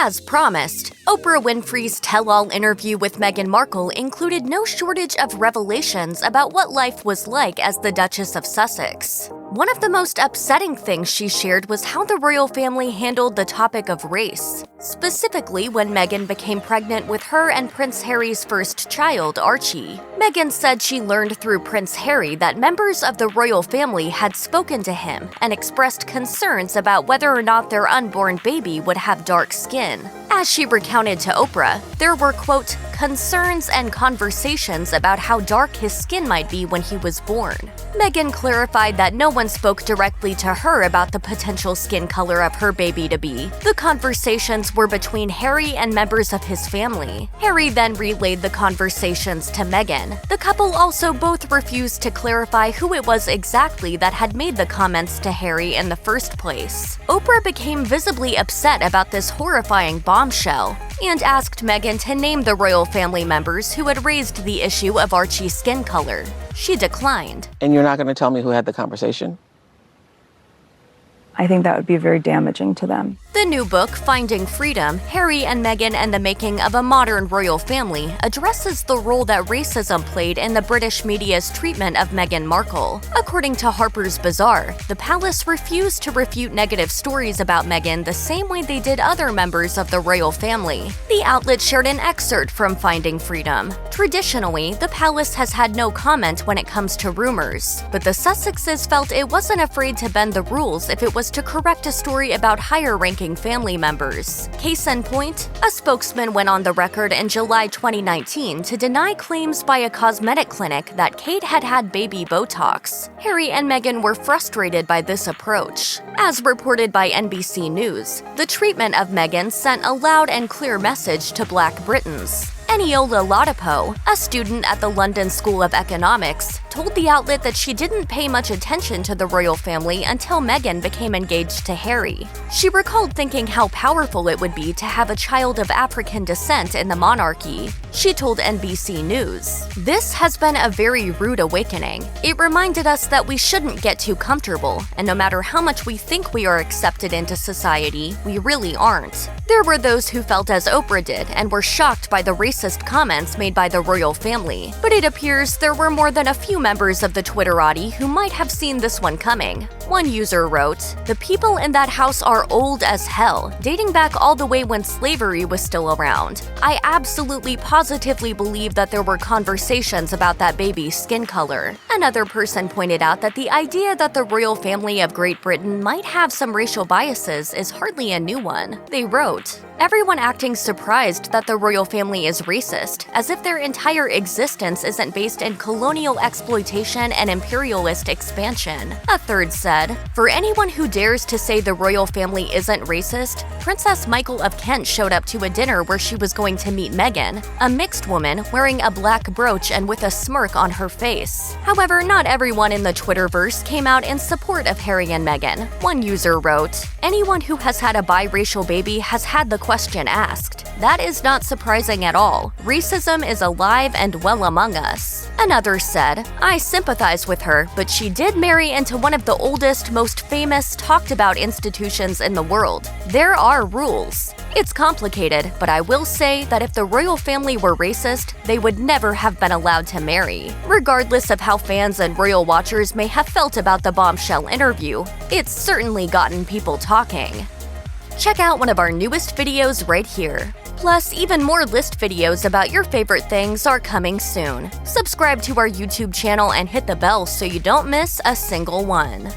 As promised, Oprah Winfrey's tell-all interview with Meghan Markle included no shortage of revelations about what life was like as the Duchess of Sussex. One of the most upsetting things she shared was how the royal family handled the topic of race, specifically when Meghan became pregnant with her and Prince Harry's first child, Archie. Meghan said she learned through Prince Harry that members of the royal family had spoken to him and expressed concerns about whether or not their unborn baby would have dark skin. As she recounted to Oprah, there were, quote, concerns and conversations about how dark his skin might be when he was born. Meghan clarified that no one spoke directly to her about the potential skin color of her baby-to-be. The conversations were between Harry and members of his family. Harry then relayed the conversations to Meghan. The couple also both refused to clarify who it was exactly that had made the comments to Harry in the first place. Oprah became visibly upset about this horrifying bombshell and asked Meghan to name the royal family members who had raised the issue of Archie's skin color. She declined. And you're not going to tell me who had the conversation? I think that would be very damaging to them. The new book, Finding Freedom: Harry and Meghan and the Making of a Modern Royal Family, addresses the role that racism played in the British media's treatment of Meghan Markle. According to Harper's Bazaar, the palace refused to refute negative stories about Meghan the same way they did other members of the royal family. The outlet shared an excerpt from Finding Freedom. Traditionally, the palace has had no comment when it comes to rumors, but the Sussexes felt it wasn't afraid to bend the rules if it was to correct a story about higher-ranking family members. Case in point, a spokesman went on the record in July 2019 to deny claims by a cosmetic clinic that Kate had had baby Botox. Harry and Meghan were frustrated by this approach. As reported by NBC News, the treatment of Meghan sent a loud and clear message to Black Britons. Eniola Latipo, a student at the London School of Economics, told the outlet that she didn't pay much attention to the royal family until Meghan became engaged to Harry. She recalled thinking how powerful it would be to have a child of African descent in the monarchy. She told NBC News, "This has been a very rude awakening. It reminded us that we shouldn't get too comfortable, and no matter how much we think we are accepted into society, we really aren't." There were those who felt as Oprah did and were shocked by the racist comments made by the royal family, but it appears there were more than a few members of the Twitterati who might have seen this one coming. One user wrote, "The people in that house are old as hell, dating back all the way when slavery was still around. I absolutely positively believe that there were conversations about that baby's skin color." Another person pointed out that the idea that the royal family of Great Britain might have some racial biases is hardly a new one. They wrote, "Everyone acting surprised that the royal family is racist, as if their entire existence isn't based in colonial exploitation and imperialist expansion." A third said, "For anyone who dares to say the royal family isn't racist, Princess Michael of Kent showed up to a dinner where she was going to meet Meghan, a mixed woman wearing a black brooch and with a smirk on her face." However, not everyone in the Twitterverse came out in support of Harry and Meghan. One user wrote, "Anyone who has had a biracial baby has had the question asked. That is not surprising at all. Racism is alive and well among us." Another said, "I sympathize with her, but she did marry into one of the oldest, most famous, talked about institutions in the world. There are rules. It's complicated, but I will say that if the royal family were racist, they would never have been allowed to marry." Regardless of how fans and royal watchers may have felt about the bombshell interview, it's certainly gotten people talking. Check out one of our newest videos right here. Plus, even more list videos about your favorite things are coming soon. Subscribe to our YouTube channel and hit the bell so you don't miss a single one.